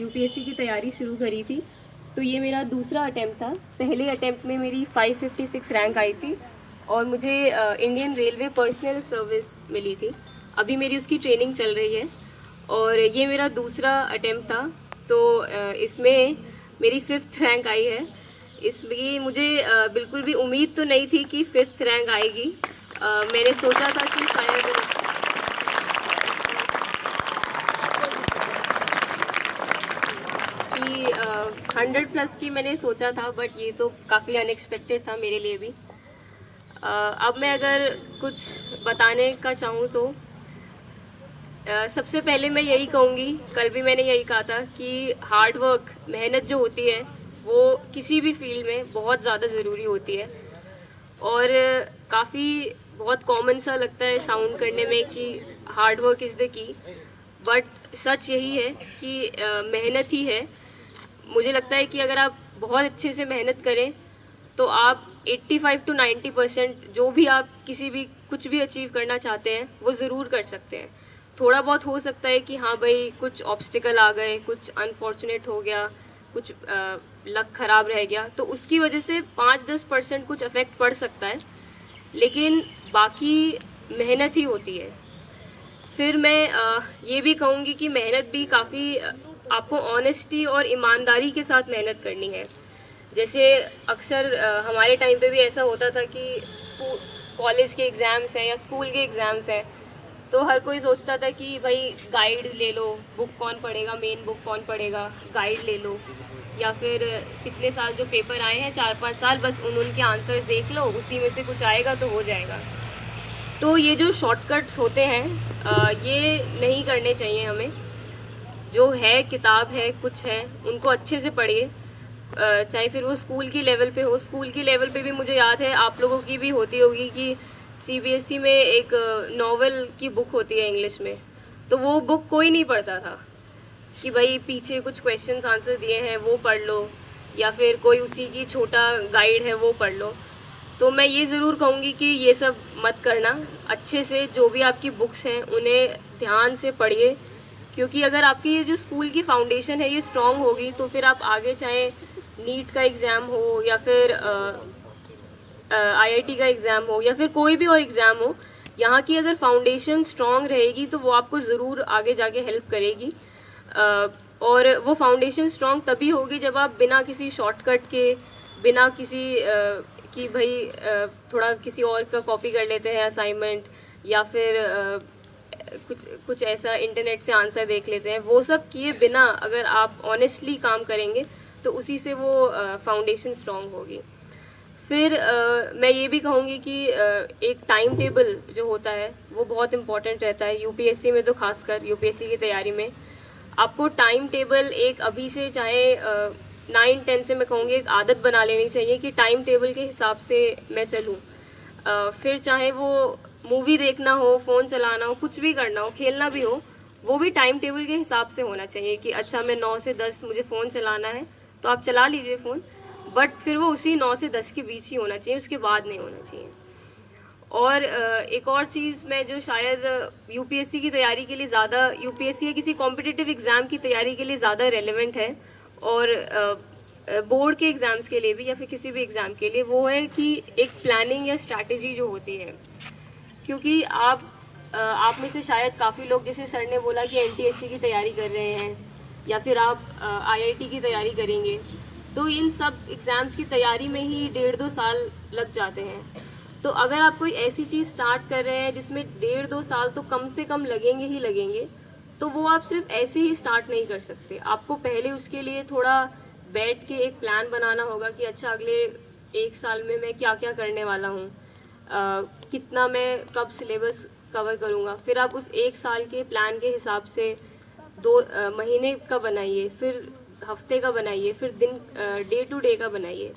UPSC की तैयारी शुरू करी थी, तो ये मेरा दूसरा अटैम्प्ट था। पहले अटैम्प्ट में मेरी 556 रैंक आई थी और मुझे इंडियन रेलवे पर्सनल सर्विस मिली थी। अभी मेरी उसकी ट्रेनिंग चल रही है और ये मेरा दूसरा अटैम्प्ट था। तो इसमें मेरी 5th रैंक आई है। इसमें मुझे बिल्कुल भी उम्मीद तो नहीं थी कि 5th रैंक आएगी। मैंने सोचा था कि शायद 100+ की मैंने सोचा था, बट ये तो काफ़ी अनएक्सपेक्टेड था मेरे लिए भी। अब मैं अगर कुछ बताने का चाहूँ तो सबसे पहले मैं यही कहूँगी, कल भी मैंने यही कहा था कि हार्ड वर्क, मेहनत जो होती है वो किसी भी फील्ड में बहुत ज़्यादा ज़रूरी होती है। और काफ़ी बहुत कॉमन सा लगता है साउंड करने में कि hard work is the key, but सच यही है कि मेहनत ही है। मुझे लगता है कि अगर आप बहुत अच्छे से मेहनत करें तो आप 85 to 90% जो भी आप किसी भी कुछ भी अचीव करना चाहते हैं वो ज़रूर कर सकते हैं। थोड़ा बहुत हो सकता है कि हाँ भाई कुछ ऑब्स्टिकल आ गए, कुछ अनफॉर्चुनेट हो गया, कुछ लक ख़राब रह गया, तो उसकी वजह से 5-10% कुछ अफेक्ट पड़ सकता है, लेकिन बाकी मेहनत ही होती है। फिर मैं ये भी कहूँगी कि मेहनत भी काफ़ी आपको ऑनेस्टी और ईमानदारी के साथ मेहनत करनी है। जैसे अक्सर हमारे टाइम पे भी ऐसा होता था कि स्कूल कॉलेज के एग्ज़ाम्स हैं या स्कूल के एग्ज़ाम्स हैं, तो हर कोई सोचता था कि भाई गाइड्स ले लो, बुक कौन पढ़ेगा, मेन बुक कौन पढ़ेगा, गाइड ले लो, या फिर पिछले साल जो पेपर आए हैं 4-5 साल, बस उनके आंसर्स देख लो, उसी में से कुछ आएगा तो हो जाएगा। तो ये जो शॉर्टकट्स होते हैं ये नहीं करने चाहिए हमें। जो है किताब है, कुछ है, उनको अच्छे से पढ़िए, चाहे फिर वो स्कूल की लेवल पे हो। स्कूल की लेवल पे भी मुझे याद है, आप लोगों की भी होती होगी कि सीबीएसई में एक नॉवेल की बुक होती है इंग्लिश में, तो वो बुक कोई नहीं पढ़ता था कि भाई पीछे कुछ क्वेश्चंस आंसर दिए हैं वो पढ़ लो, या फिर कोई उसी की छोटा गाइड है वो पढ़ लो। तो मैं ये ज़रूर कहूँगी कि ये सब मत करना, अच्छे से जो भी आपकी बुक्स हैं उन्हें ध्यान से पढ़िए, क्योंकि अगर आपकी ये जो स्कूल की फाउंडेशन है ये स्ट्रॉन्ग होगी तो फिर आप आगे चाहे नीट का एग्ज़ाम हो या फिर आईआईटी का एग्ज़ाम हो या फिर कोई भी और एग्ज़ाम हो, यहाँ की अगर फाउंडेशन स्ट्रॉन्ग रहेगी तो वो आपको ज़रूर आगे जाके हेल्प करेगी। और वो फाउंडेशन स्ट्रॉन्ग तभी होगी जब आप बिना किसी शॉर्टकट के, बिना किसी कि भाई थोड़ा किसी और का कॉपी कर लेते हैं असाइनमेंट, या फिर कुछ ऐसा इंटरनेट से आंसर देख लेते हैं, वो सब किए बिना अगर आप ऑनेस्टली काम करेंगे तो उसी से वो फाउंडेशन स्ट्रॉन्ग होगी। फिर मैं ये भी कहूँगी कि एक टाइम टेबल जो होता है वो बहुत इम्पॉर्टेंट रहता है यूपीएससी में, तो खासकर यूपीएससी की तैयारी में आपको टाइम टेबल एक अभी से, चाहे 9-10 से मैं कहूँगी एक आदत बना लेनी चाहिए कि टाइम टेबल के हिसाब से मैं चलूँ। फिर चाहे वो मूवी देखना हो, फ़ोन चलाना हो, कुछ भी करना हो, खेलना भी हो, वो भी टाइम टेबल के हिसाब से होना चाहिए कि अच्छा मैं 9 से 10 मुझे फ़ोन चलाना है, तो आप चला लीजिए फ़ोन, बट फिर वो उसी 9 से 10 के बीच ही होना चाहिए, उसके बाद नहीं होना चाहिए। और एक और चीज़ मैं जो शायद यूपीएससी की तैयारी के लिए ज़्यादा, यूपीएससी या किसी कॉम्पिटिटिव एग्ज़ाम की तैयारी के लिए ज़्यादा रेलेवेंट है, और बोर्ड के एग्ज़ाम्स के लिए भी या फिर किसी भी एग्ज़ाम के लिए, वो है कि एक प्लानिंग या स्ट्रैटेजी जो होती है। क्योंकि आप में से शायद काफ़ी लोग, जैसे सर ने बोला कि एनटीएससी की तैयारी कर रहे हैं या फिर आप आईआईटी की तैयारी करेंगे, तो इन सब एग्ज़ाम्स की तैयारी में ही 1.5-2 साल लग जाते हैं। तो अगर आप कोई ऐसी चीज़ स्टार्ट कर रहे हैं जिसमें 1.5-2 साल तो कम से कम लगेंगे ही लगेंगे, तो वो आप सिर्फ ऐसे ही स्टार्ट नहीं कर सकते। आपको पहले उसके लिए थोड़ा बैठ के एक प्लान बनाना होगा कि अच्छा अगले 1 साल में मैं क्या क्या करने वाला हूँ, कितना मैं कब सिलेबस कवर करूँगा। फिर आप उस 1 साल के प्लान के हिसाब से 2 महीने का बनाइए, फिर हफ्ते का बनाइए, फिर दिन डे टू डे का बनाइए।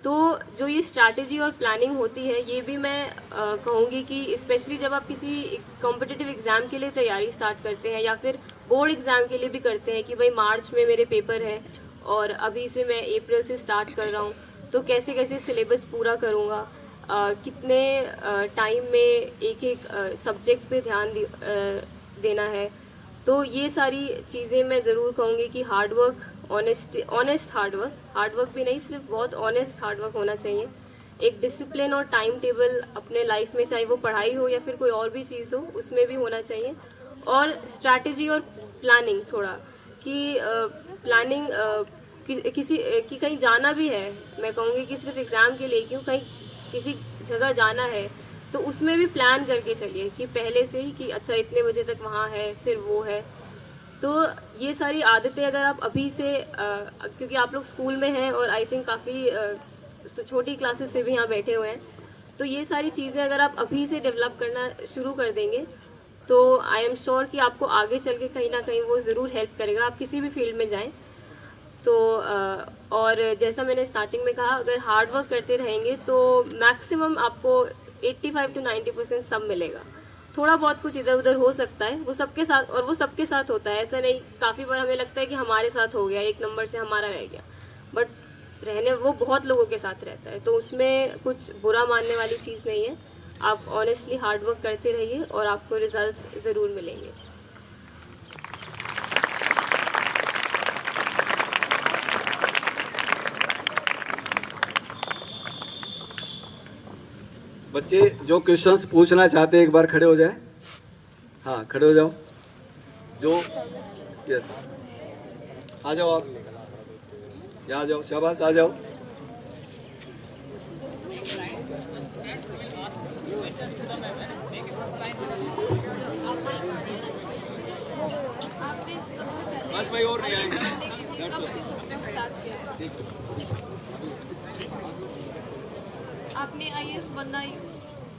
तो जो ये स्ट्रैटेजी और प्लानिंग होती है, ये भी मैं कहूँगी कि स्पेशली जब आप किसी कॉम्पिटिटिव एग्ज़ाम के लिए तैयारी स्टार्ट करते हैं या फिर बोर्ड एग्ज़ाम के लिए भी करते हैं कि भाई मार्च में मेरे पेपर है और अभी से मैं अप्रैल से स्टार्ट कर रहा हूँ, तो कैसे कैसे सिलेबस पूरा करूँगा, कितने टाइम में एक एक सब्जेक्ट पे ध्यान देना है, तो ये सारी चीज़ें मैं ज़रूर कहूँगी कि hard work, honest hard work भी नहीं, सिर्फ बहुत ऑनेस्ट हार्ड वर्क होना चाहिए। एक डिसिप्लिन और टाइम टेबल अपने लाइफ में, चाहे वो पढ़ाई हो या फिर कोई और भी चीज़ हो, उसमें भी होना चाहिए। और स्ट्रैटेजी और प्लानिंग थोड़ा, कि प्लानिंग किसी कि कहीं जाना भी है, मैं कहूँगी कि सिर्फ एग्ज़ाम के लिए क्यों, कहीं किसी जगह जाना है तो उसमें भी प्लान करके चलिए कि पहले से ही कि अच्छा इतने बजे तक वहाँ है, फिर वो है। तो ये सारी आदतें अगर आप अभी से क्योंकि आप लोग स्कूल में हैं और आई थिंक काफ़ी छोटी क्लासेस से भी यहाँ बैठे हुए हैं, तो ये सारी चीज़ें अगर आप अभी से डेवलप करना शुरू कर देंगे तो आई एम श्योर कि आपको आगे चल के कहीं ना कहीं वो ज़रूर हेल्प करेगा, आप किसी भी फील्ड में जाएं तो। और जैसा मैंने स्टार्टिंग में कहा, अगर हार्ड वर्क करते रहेंगे तो मैक्सिमम आपको 85 to 90% सब मिलेगा। थोड़ा बहुत कुछ इधर उधर हो सकता है, वो सबके साथ, और वो सबके साथ होता है, ऐसा नहीं। काफ़ी बार हमें लगता है कि हमारे साथ हो गया, एक नंबर से हमारा रह गया, बट रहने वो बहुत लोगों के साथ रहता है, तो उसमें कुछ बुरा मानने वाली चीज़ नहीं है। आप ऑनेस्टली हार्ड वर्क करते रहिए और आपको रिजल्ट्स ज़रूर मिलेंगे। बच्चे जो क्वेश्चंस पूछना चाहते हैं एक बार खड़े हो जाए। हाँ, खड़े हो जाओ। जो यस, आ जाओ, आप यहाँ आ जाओ, शाबाश, आ जाओ। बस भाई, और नहीं आएंगे। आपने आईएएस बनना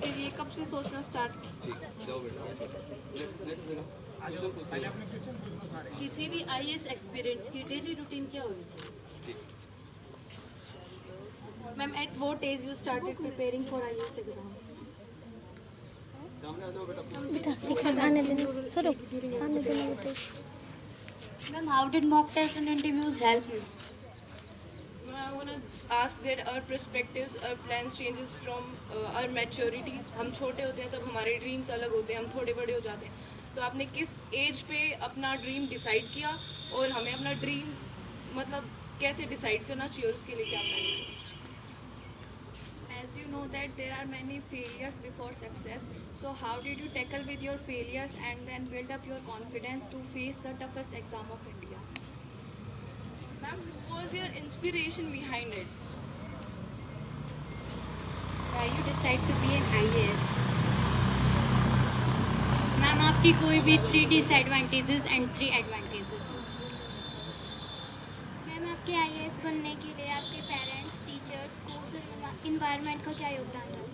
के लिए कब से सोचना स्टार्ट किया? किसी भी आईएएस एक्सपीरियंस की डेली रूटीन क्या होनी चाहिए? Ma'am, at what age you started preparing for IAS exam? Ma'am, how did mock tests and interviews help you? I want to ask that our perspectives, our plans changes from our maturity. हम छोटे होते हैं तब हमारे dreams अलग होते हैं, हम थोड़े बड़े हो जाते हैं। तो आपने किस एज पे अपना ड्रीम डिसाइड किया और हमें अपना ड्रीम मतलब कैसे डिसाइड करना चाहिए और उसके लिए क्या प्लान करना चाहिए? As you know that there are many failures before success. So how did you tackle with your failures and then build up your confidence to face the toughest exam of India? Ma'am, who was your inspiration behind it? Why you decide to be an IAS? Ma'am, आपकी कोई भी 3 disadvantages and 3 advantages? Ma'am, आपके IAS बनने के लिए आपके parents, teachers, schools और environment का क्या योगदान रहा?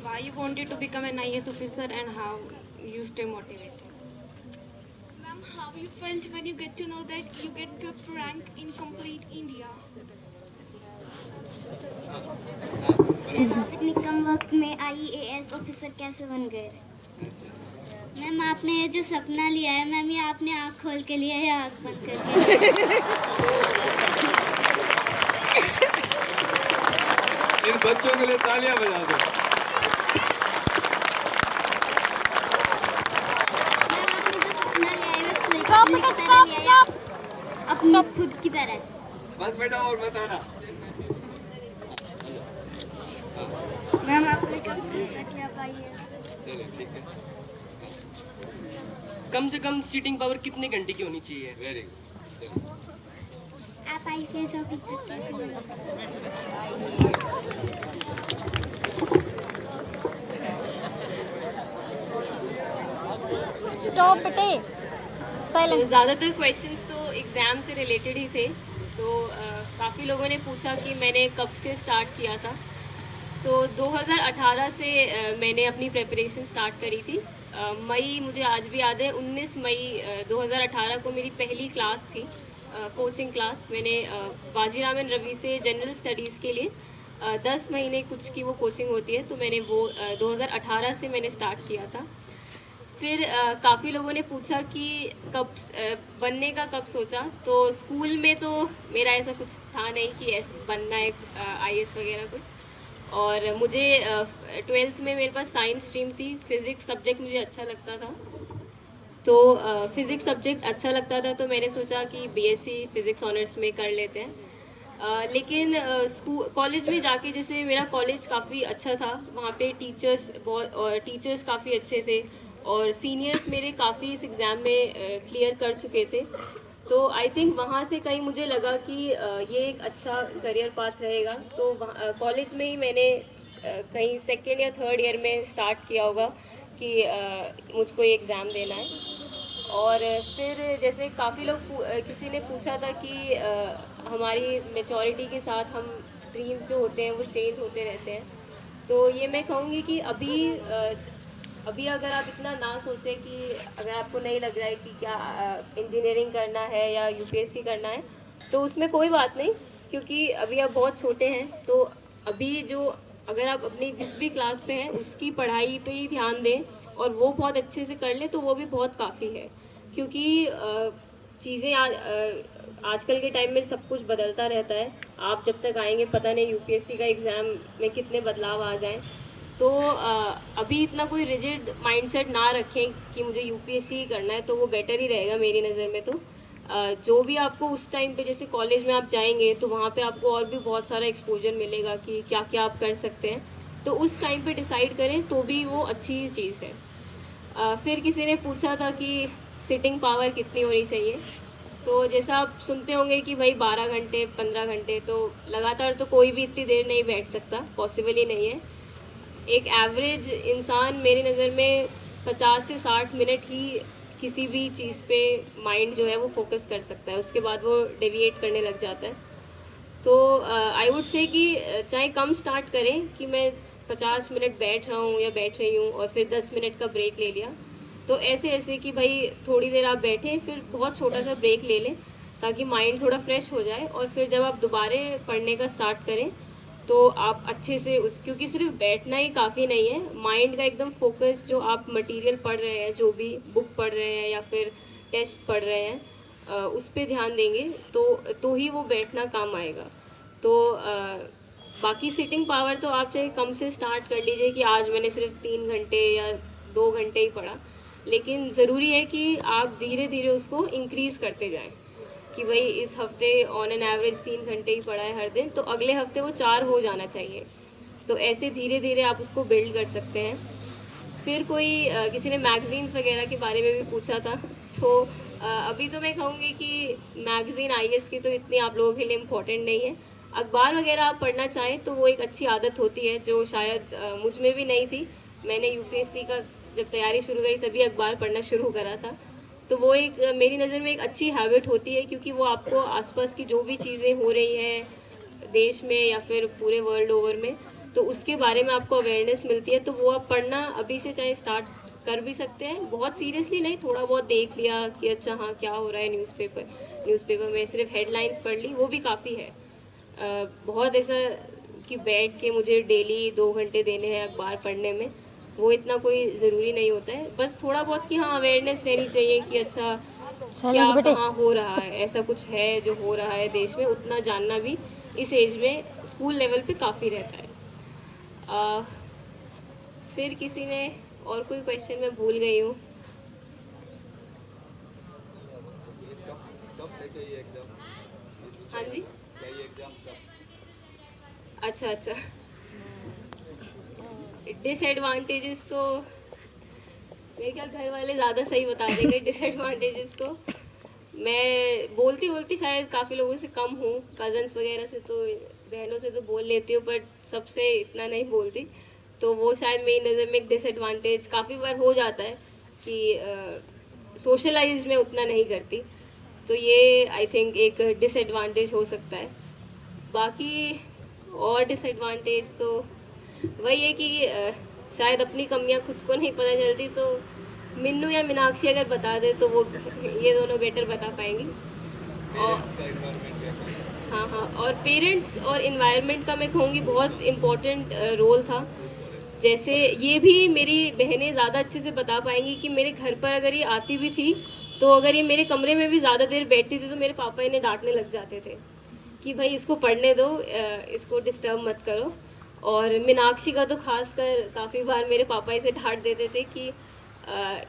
Why you wanted to become an IAS officer and how you stay motivated? Ma'am, how you felt when you get to know that you get 5th rank in complete India? इतनी कम वक्त में IAS officer कैसे बन गए? Ma'am, आपने ये जो सपना लिया है मैम, ये आपने आँख खोल के लिया है या आँख बंद करके? इन बच्चों के लिए तालियां बजा दो। अपनी खुद की तरह। बस बेटा, और बताना। मैम, आपने कब सोचा कि आप आईएएस? चलिए, ठीक है। कम से कम सीटिंग पावर कितने घंटे की होनी चाहिए? Very good. आप आईएएस ऑफिसर कैसे बने? स्टॉप बेटे, साइलेंट। ज़्यादातर क्वेश्चंस तो एग्ज़ाम से रिलेटेड ही थे, तो काफ़ी लोगों ने पूछा कि मैंने कब से स्टार्ट किया था। तो 2018 से मैंने अपनी प्रिपरेशन स्टार्ट करी थी। मई, मुझे आज भी याद है, 19 मई 2018 को मेरी पहली क्लास थी, कोचिंग क्लास। मैंने बाजीरामन रवि से जनरल स्टडीज़ के लिए 10 महीने कुछ की वो कोचिंग होती है, तो मैंने वो 2018 से मैंने स्टार्ट किया था। फिर काफ़ी लोगों ने पूछा कि कब बनने का कब सोचा, तो स्कूल में तो मेरा ऐसा कुछ था नहीं कि ऐसा बनना है आईएएस वगैरह कुछ। और मुझे 12th में मेरे पास साइंस स्ट्रीम थी, फिज़िक्स सब्जेक्ट मुझे अच्छा लगता था, तो फिज़िक्स सब्जेक्ट अच्छा लगता था, तो मैंने सोचा कि बीएससी फिज़िक्स ऑनर्स में कर लेते हैं। लेकिन स्कूल कॉलेज में जाके, जैसे मेरा कॉलेज काफ़ी अच्छा था, वहाँ पे टीचर्स काफ़ी अच्छे थे और सीनियर्स मेरे काफ़ी इस एग्ज़ाम में क्लियर कर चुके थे। तो आई थिंक वहाँ से कहीं मुझे लगा कि ये एक अच्छा करियर पाथ रहेगा। तो कॉलेज में ही मैंने कहीं सेकेंड या थर्ड ईयर में स्टार्ट किया होगा कि मुझको ये एग्ज़ाम देना है। और फिर जैसे काफ़ी लोग किसी ने पूछा था कि हमारी मैच्योरिटी के साथ हम ड्रीम्स जो होते हैं वो चेंज होते रहते हैं। तो ये मैं कहूँगी कि अभी अगर आप इतना ना सोचें कि अगर आपको नहीं लग रहा है कि क्या इंजीनियरिंग करना है या यूपीएससी करना है, तो उसमें कोई बात नहीं, क्योंकि अभी आप बहुत छोटे हैं। तो अभी जो अगर आप अपनी जिस भी क्लास पे हैं उसकी पढ़ाई पे ही ध्यान दें और वो बहुत अच्छे से कर लें, तो वो भी बहुत काफ़ी है। क्योंकि चीज़ें आजकल के टाइम में सब कुछ बदलता रहता है। आप जब तक आएंगे पता नहीं यूपीएससी का एग्ज़ाम में कितने बदलाव आ जाएं। तो अभी इतना कोई रिजिड माइंडसेट ना रखें कि मुझे यूपीएससी करना है, तो वो बेटर ही रहेगा मेरी नज़र में। तो जो भी आपको उस टाइम पे, जैसे कॉलेज में आप जाएंगे तो वहाँ पे आपको और भी बहुत सारा एक्सपोजर मिलेगा कि क्या क्या आप कर सकते हैं। तो उस टाइम पे डिसाइड करें तो भी वो अच्छी चीज़ है। फिर किसी ने पूछा था कि सिटिंग पावर कितनी होनी चाहिए। तो जैसा आप सुनते होंगे कि भाई 12 घंटे 15 घंटे, तो लगातार तो कोई भी इतनी देर नहीं बैठ सकता, पॉसिबल ही नहीं है। एक एवरेज इंसान मेरी नज़र में 50 से 60 मिनट ही किसी भी चीज़ पे माइंड जो है वो फोकस कर सकता है, उसके बाद वो डेविएट करने लग जाता है। तो आई वुड से कि चाहे कम स्टार्ट करें कि मैं 50 मिनट बैठ रहा हूँ या बैठ रही हूँ और फिर 10 मिनट का ब्रेक ले लिया। तो ऐसे ऐसे कि भाई थोड़ी देर आप बैठें, फिर बहुत छोटा सा ब्रेक ले लें ताकि माइंड थोड़ा फ्रेश हो जाए, और फिर जब आप दोबारा पढ़ने का स्टार्ट करें तो आप अच्छे से क्योंकि सिर्फ बैठना ही काफ़ी नहीं है, माइंड का एकदम फोकस, जो आप मटेरियल पढ़ रहे हैं, जो भी बुक पढ़ रहे हैं या फिर टेस्ट पढ़ रहे हैं, उस पर ध्यान देंगे तो ही वो बैठना काम आएगा। तो बाकी सिटिंग पावर तो आप चाहे कम से स्टार्ट कर लीजिए कि आज मैंने सिर्फ 3 घंटे या 2 घंटे ही पढ़ा, लेकिन ज़रूरी है कि आप धीरे धीरे उसको इंक्रीज़ करते जाएं कि भाई इस हफ्ते ऑन एन एवरेज 3 घंटे ही पढ़ा है हर दिन, तो अगले हफ्ते वो 4 हो जाना चाहिए। तो ऐसे धीरे धीरे आप उसको बिल्ड कर सकते हैं। फिर कोई किसी ने मैगज़ीन्स वगैरह के बारे में भी पूछा था। तो अभी तो मैं कहूँगी कि मैगज़ीन आईएएस की तो इतनी आप लोगों के लिए इम्पोर्टेंट नहीं है। अखबार वगैरह आप पढ़ना चाहें तो वो एक अच्छी आदत होती है, जो शायद मुझ में भी नहीं थी। मैंने यूपीएससी का जब तैयारी शुरू करी तभी अखबार पढ़ना शुरू करा था। तो वो एक मेरी नज़र में एक अच्छी हैबिट होती है, क्योंकि वो आपको आसपास की जो भी चीज़ें हो रही हैं देश में या फिर पूरे वर्ल्ड ओवर में, तो उसके बारे में आपको अवेयरनेस मिलती है। तो वो आप पढ़ना अभी से चाहे स्टार्ट कर भी सकते हैं, बहुत सीरियसली नहीं, थोड़ा बहुत देख लिया कि अच्छा हाँ क्या हो रहा है न्यूज़पेपर में, सिर्फ हेडलाइंस पढ़ ली, वो भी काफ़ी है। बहुत ऐसा कि बैठ के मुझे डेली 2 घंटे देने हैं अखबार पढ़ने में, वो इतना कोई ज़रूरी नहीं होता है। बस थोड़ा बहुत कि हाँ अवेयरनेस रहनी चाहिए कि अच्छा क्या कहाँ हो रहा है, ऐसा कुछ है जो हो रहा है देश में, उतना जानना भी इस एज में स्कूल लेवल पे काफ़ी रहता है। फिर किसी ने और कोई क्वेश्चन मैं भूल गई हूँ। हाँ जी, अच्छा डिसएडवांटेजेस तो मेरे क्या घर वाले ज़्यादा सही बता देंगे। डिसएडवांटेजेस तो मैं बोलती शायद काफ़ी लोगों से कम हूँ, कज़न्स वगैरह से तो, बहनों से तो बोल लेती हूँ, बट सबसे इतना नहीं बोलती। तो वो शायद मेरी नज़र में एक डिसएडवांटेज काफ़ी बार हो जाता है कि सोशलाइज में उतना नहीं करती, तो ये आई थिंक एक डिसएडवांटेज हो सकता है। बाकी और डिसएडवांटेज तो वही है कि शायद अपनी कमियां खुद को नहीं पता चलती, तो मिन्नू या मीनाक्षी अगर बता दे तो वो ये दोनों बेटर बता पाएंगी। और हाँ, और पेरेंट्स और इन्वायरमेंट का मैं कहूँगी बहुत इम्पोर्टेंट रोल था। जैसे ये भी मेरी बहनें ज़्यादा अच्छे से बता पाएंगी कि मेरे घर पर अगर ये आती भी थी, तो अगर ये मेरे कमरे में भी ज़्यादा देर बैठती थी तो मेरे पापा इन्हें डांटने लग जाते थे कि भाई इसको पढ़ने दो, इसको डिस्टर्ब मत करो। और मीनाक्षी का तो खास कर काफ़ी बार मेरे पापा इसे डांट देते थे कि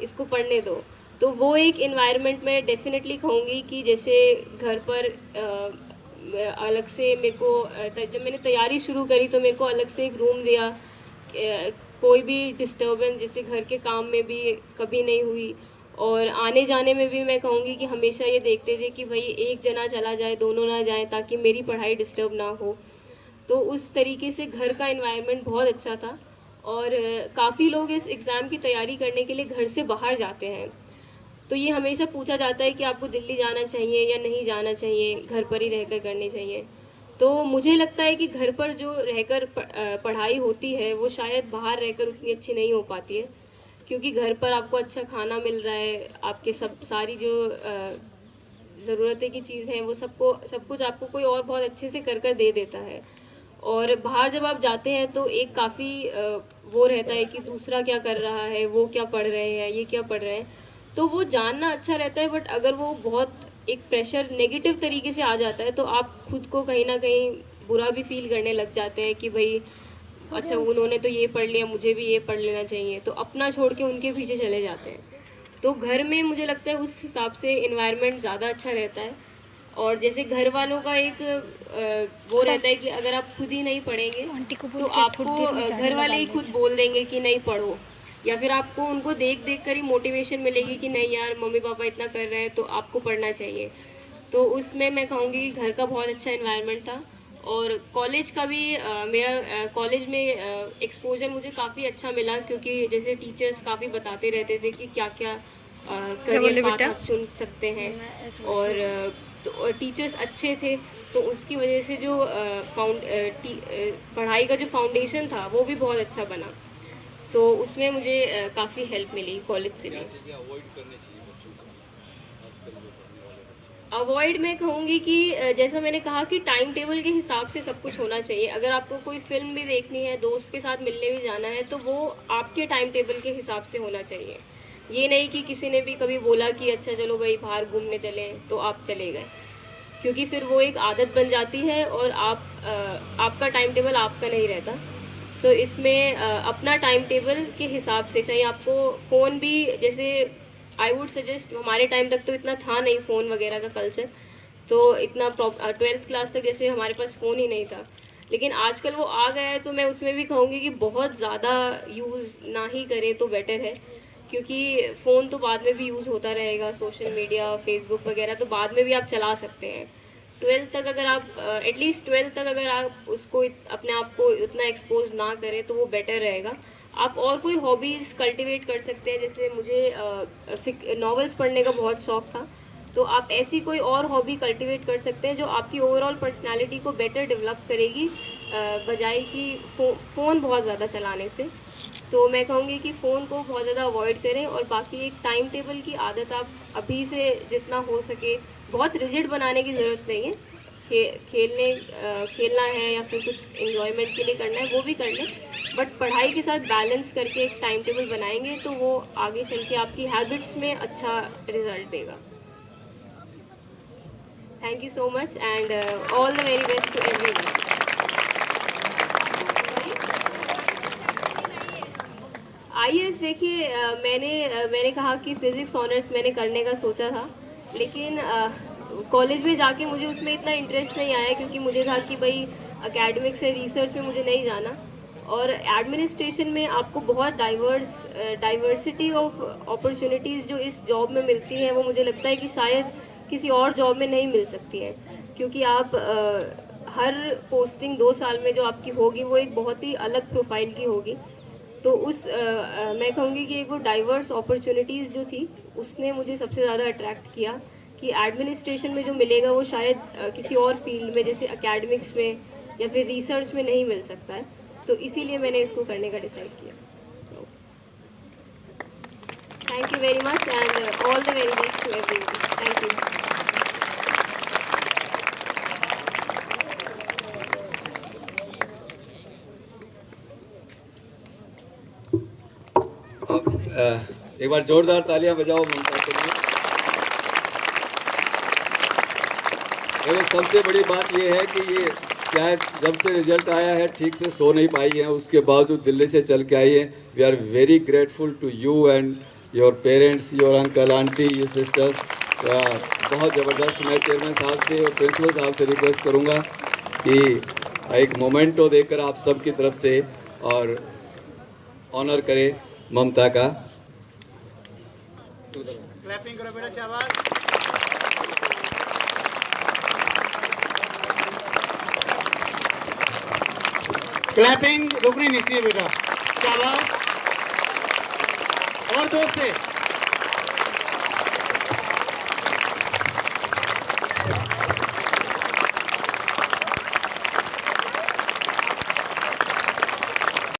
इसको पढ़ने दो। तो वो एक इन्वायरमेंट में डेफिनेटली कहूँगी कि जैसे घर पर अलग से मेरे को जब मैंने तैयारी शुरू करी तो मेरे को अलग से एक रूम दिया, कोई भी डिस्टर्बेंस जैसे घर के काम में भी कभी नहीं हुई, और आने जाने में भी मैं कहूँगी कि हमेशा ये देखते थे कि भाई एक जना चला जाए, दोनों ना जाएं, ताकि मेरी पढ़ाई डिस्टर्ब ना हो। तो उस तरीके से घर का इन्वायरमेंट बहुत अच्छा था। और काफ़ी लोग इस एग्ज़ाम की तैयारी करने के लिए घर से बाहर जाते हैं, तो ये हमेशा पूछा जाता है कि आपको दिल्ली जाना चाहिए या नहीं जाना चाहिए, घर पर ही रहकर करनी चाहिए। तो मुझे लगता है कि घर पर जो रहकर पढ़ाई होती है वो शायद बाहर रहकर उतनी अच्छी नहीं हो पाती है, क्योंकि घर पर आपको अच्छा खाना मिल रहा है, आपके सारी जो ज़रूरतें की चीज़ हैं वो सब कुछ आपको कोई और बहुत अच्छे से कर दे देता है। और बाहर जब आप जाते हैं तो एक काफ़ी वो रहता है कि दूसरा क्या कर रहा है, वो क्या पढ़ रहे हैं, ये क्या पढ़ रहे हैं, तो वो जानना अच्छा रहता है। बट अगर वो बहुत एक प्रेशर नेगेटिव तरीके से आ जाता है तो आप खुद को कहीं ना कहीं बुरा भी फील करने लग जाते हैं कि भाई अच्छा उन्होंने तो ये पढ़ लिया, मुझे भी ये पढ़ लेना चाहिए, तो अपना छोड़ के उनके पीछे चले जाते हैं। तो घर में मुझे लगता है उस हिसाब से इन्वायरमेंट ज़्यादा अच्छा रहता है। और जैसे घर वालों का एक वो रहता है कि अगर आप खुद ही नहीं पढ़ेंगे तो आपको घर वाले ही खुद बोल देंगे कि नहीं पढ़ो, या फिर आपको उनको देख कर ही मोटिवेशन मिलेगी कि नहीं यार मम्मी पापा इतना कर रहे हैं तो आपको पढ़ना चाहिए। तो उसमें मैं कहूँगी कि घर का बहुत अच्छा इन्वायरमेंट था। और कॉलेज का भी मेरा कॉलेज में एक्सपोजर मुझे काफ़ी अच्छा मिला, क्योंकि जैसे टीचर्स काफ़ी बताते रहते थे कि क्या क्या करियर पाथ आप चुन सकते हैं, और तो टीचर्स अच्छे थे, तो उसकी वजह से जो पढ़ाई का जो फाउंडेशन था वो भी बहुत अच्छा बना। तो उसमें मुझे काफ़ी हेल्प मिली कॉलेज से भी। अवॉइड मैं कहूँगी कि जैसा मैंने कहा कि टाइम टेबल के हिसाब से सब कुछ होना चाहिए। अगर आपको कोई फिल्म भी देखनी है, दोस्त के साथ मिलने भी जाना है, तो वो आपके टाइम टेबल के हिसाब से होना चाहिए। ये नहीं कि किसी ने भी कभी बोला कि अच्छा चलो भाई बाहर घूमने चलें तो आप चले गए, क्योंकि फिर वो एक आदत बन जाती है और आपका टाइम टेबल आपका नहीं रहता। तो इसमें अपना टाइम टेबल के हिसाब से, चाहे आपको फ़ोन भी, जैसे आई वुड सजेस्ट, हमारे टाइम तक तो इतना था नहीं फ़ोन वगैरह का कल्चर, तो इतना 12th क्लास तक जैसे हमारे पास फ़ोन ही नहीं था, लेकिन आजकल वो आ गया है। तो मैं उसमें भी कहूँगी कि बहुत ज़्यादा यूज़ ना ही करें तो बेटर है, क्योंकि फ़ोन तो बाद में भी यूज़ होता रहेगा, सोशल मीडिया फेसबुक वगैरह तो बाद में भी आप चला सकते हैं। 12th तक अगर आप एटलीस्ट 12th तक अगर आप उसको अपने आप को उतना एक्सपोज ना करें तो वो बेटर रहेगा। आप और कोई हॉबीज़ कल्टीवेट कर सकते हैं, जैसे मुझे नॉवेल्स पढ़ने का बहुत शौक़ था, तो आप ऐसी कोई और हॉबी कल्टीवेट कर सकते हैं जो आपकी ओवरऑल पर्सनालिटी को बेटर डेवलप करेगी, बजाय कि फ़ोन बहुत ज़्यादा चलाने से। तो मैं कहूँगी कि फ़ोन को बहुत ज़्यादा अवॉइड करें, और बाकी एक टाइम टेबल की आदत आप अभी से जितना हो सके, बहुत रिजिड बनाने की ज़रूरत नहीं है, खेलना है या फिर कुछ एंजॉयमेंट के लिए करना है वो भी कर लें, बट पढ़ाई के साथ बैलेंस करके एक टाइम टेबल बनाएंगे तो वो आगे चल के आपकी हैबिट्स में अच्छा रिजल्ट देगा। Thank you so much and all the very best to everyone. IAS देखिए, मैंने कहा कि फ़िज़िक्स ऑनर्स मैंने करने का सोचा था, लेकिन कॉलेज में जाके मुझे उसमें इतना इंटरेस्ट नहीं आया, क्योंकि मुझे था कि भाई एकेडमिक से रिसर्च में मुझे नहीं जाना, और एडमिनिस्ट्रेशन में आपको बहुत डाइवर्सिटी ऑफ अपॉर्चुनिटीज़ जो इस जॉब में मिलती हैं वो मुझे लगता है कि शायद किसी और जॉब में नहीं मिल सकती है, क्योंकि आप हर पोस्टिंग 2 साल में जो आपकी होगी वो एक बहुत ही अलग प्रोफाइल की होगी। तो मैं कहूँगी कि एक वो डाइवर्स अपॉर्चुनिटीज़ जो थी उसने मुझे सबसे ज़्यादा अट्रैक्ट किया, कि एडमिनिस्ट्रेशन में जो मिलेगा वो शायद किसी और फील्ड में जैसे एकेडमिक्स में या फिर रिसर्च में नहीं मिल सकता है, तो इसीलिए मैंने इसको करने का डिसाइड किया। Thank you very much and all the very best to everyone. Thank you. एक बार जोरदार तालियां बजाओ ममता के लिए। देखो, सबसे बड़ी बात ये है कि ये शायद जब से रिजल्ट आया है ठीक से सो नहीं पाई है, उसके बावजूद दिल्ली से चल के आई है। We are very grateful to you and your parents, your uncle, aunty, your sisters, बहुत ज़बरदस्त। मैं चेयरमैन साहब से और प्रिंसिपल साहब से रिक्वेस्ट करूँगा कि एक मोमेंटो देकर आप सब की तरफ से और ऑनर करें ममता का। क्लैपिंग करो बेटा, शाबाश। क्लैपिंग रुकनी नहीं चाहिए बेटा, शाबाश। और जोर से।